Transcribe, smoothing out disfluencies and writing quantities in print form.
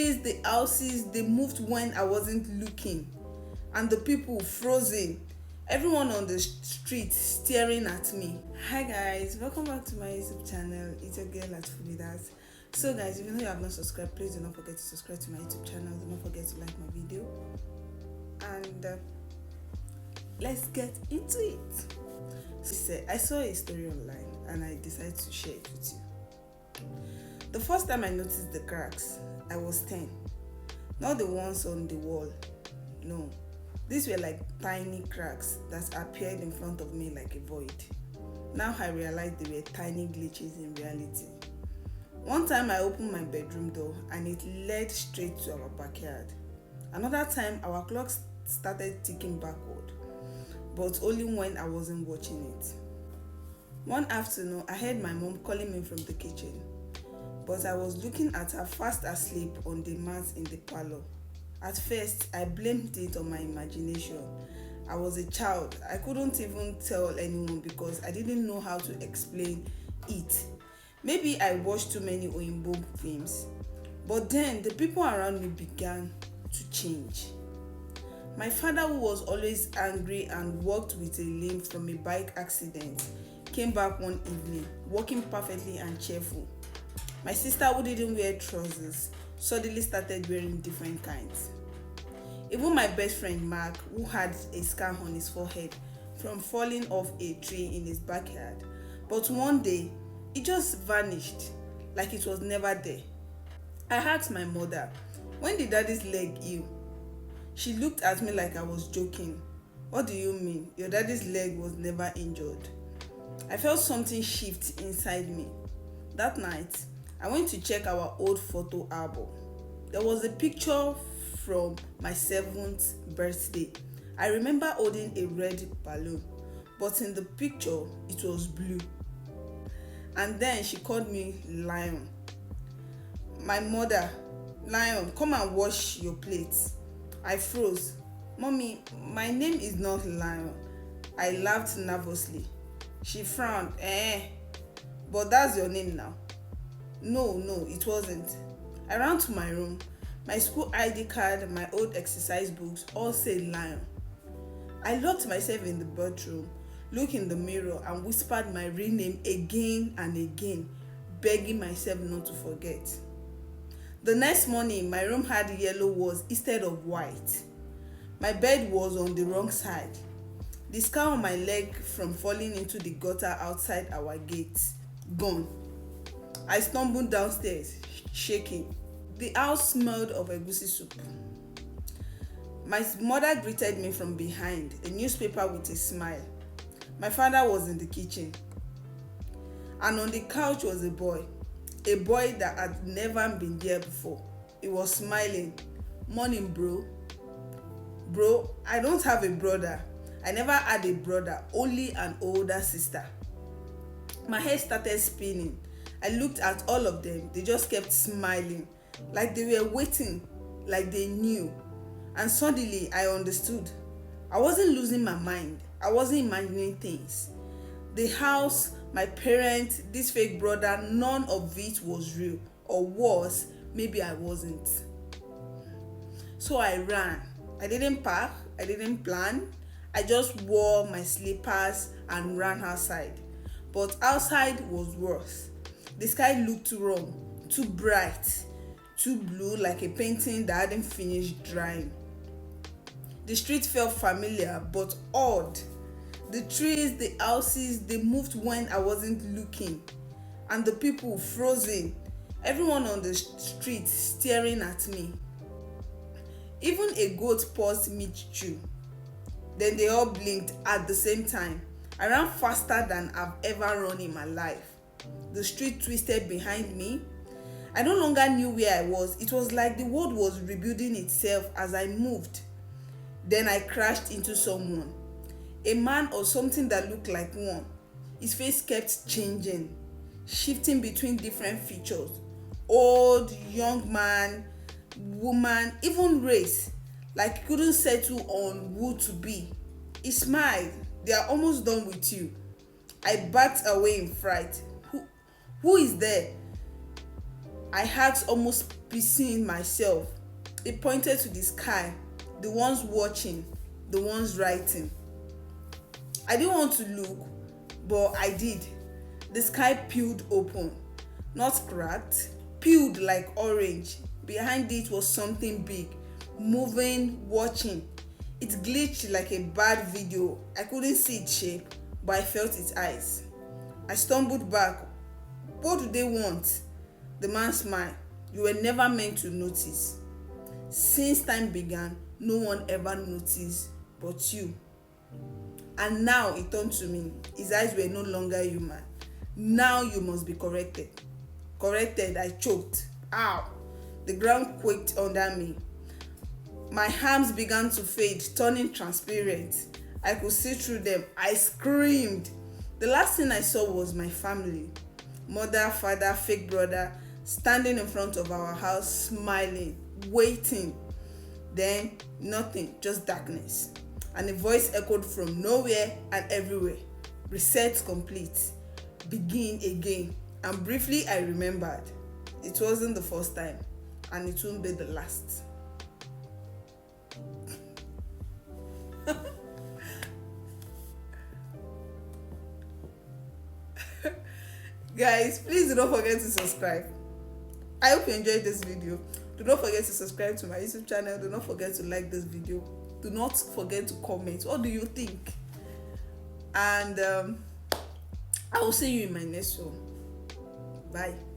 The houses, they moved when I wasn't looking, and the people frozen. Everyone on the street staring at me. Hi guys, welcome back to my YouTube channel. It's your girl at Fulidas. So guys, if you know you have not subscribed, please do not forget to subscribe to my YouTube channel. Do not forget to like my video, and let's get into it. I saw a story online and I decided to share it with you. The first time I noticed the cracks, I was 10. Not the ones on the wall. No. These were like tiny cracks that appeared in front of me like a void. Now I realized they were tiny glitches in reality. One time I opened my bedroom door and it led straight to our backyard. Another time our clock started ticking backward, but only when I wasn't watching it. One afternoon I heard my mom calling me from the kitchen, but I was looking at her fast asleep on the mat in the parlor. At first, I blamed it on my imagination. I was a child. I couldn't even tell anyone because I didn't know how to explain it. Maybe I watched too many Oyinbo films. But then the people around me began to change. My father, who was always angry and walked with a limp from a bike accident, came back one evening, walking perfectly and cheerful. My sister, who didn't wear trousers, suddenly started wearing different kinds. Even my best friend Mark, who had a scar on his forehead from falling off a tree in his backyard, but one day it just vanished like it was never there. I asked my mother, "When did daddy's leg heal?" She looked at me like I was joking. "What do you mean? Your daddy's leg was never injured." I felt something shift inside me. That night, I went to check our old photo album. There was a picture from my 7th birthday. I remember holding a red balloon, but in the picture, it was blue. And then she called me Lion. My mother, "Lion, come and wash your plates." I froze. "Mommy, my name is not Lion." I laughed nervously. She frowned. But that's your name now." No, it wasn't. I ran to my room. My school ID card, my old exercise books all said Lion. I locked myself in the bathroom, looked in the mirror and whispered my real name again and again, begging myself not to forget. The next morning, my room had yellow walls instead of white. My bed was on the wrong side. The scar on my leg from falling into the gutter outside our gate, gone. I stumbled downstairs, shaking. The house smelled of egusi soup. My mother greeted me from behind, a newspaper with a smile. My father was in the kitchen. And on the couch was a boy that had never been there before. He was smiling. "Morning, bro." "Bro, I don't have a brother. I never had a brother, only an older sister." My head started spinning. I looked at all of them. They just kept smiling, like they were waiting, like they knew. And suddenly I understood. I wasn't losing my mind. I wasn't imagining things. The house, my parents, this fake brother, none of it was real. Or worse, maybe I wasn't. So I ran. I didn't pack. I didn't plan. I just wore my slippers and ran outside. But outside was worse. The sky looked too wrong, too bright, too blue, like a painting that hadn't finished drying. The street felt familiar but odd. The trees, the houses, they moved when I wasn't looking, and the people frozen. Everyone on the street staring at me. Even a goat paused mid-chew. Then they all blinked at the same time. I ran faster than I've ever run in my life. The street twisted behind me. I no longer knew where I was. It was like the world was rebuilding itself as I moved. Then I crashed into someone. A man or something that looked like one. His face kept changing, shifting between different features. Old, young man, woman, even race. Like he couldn't settle on who to be. He smiled. "They are almost done with you." I backed away in fright. Who is there? I had almost pissing myself. It pointed to the sky, the ones watching, the ones writing. I didn't want to look, but I did. The sky peeled open, not cracked, peeled like orange. Behind it was something big, moving, watching. It glitched like a bad video. I couldn't see its shape, but I felt its eyes. I stumbled back. What do they want? The man smiled. You were never meant to notice. Since time began, no one ever noticed but you. And now it turned to me. His eyes were no longer human. Now you must be corrected. Corrected, I choked. Ow! The ground quaked under me. My arms began to fade, turning transparent. I could see through them. I screamed. The last thing I saw was my family. Mother, father, fake brother, standing in front of our house, smiling, waiting. Then, nothing, just darkness. And a voice echoed from nowhere and everywhere. Reset complete. Begin again. And briefly I remembered. It wasn't the first time, and it won't be the last. Guys, please do not forget to subscribe. I hope you enjoyed this video. Do not forget to subscribe to my YouTube channel. Do not forget to like this video. Do not forget to comment. What do you think? And I will see you in my next one. Bye.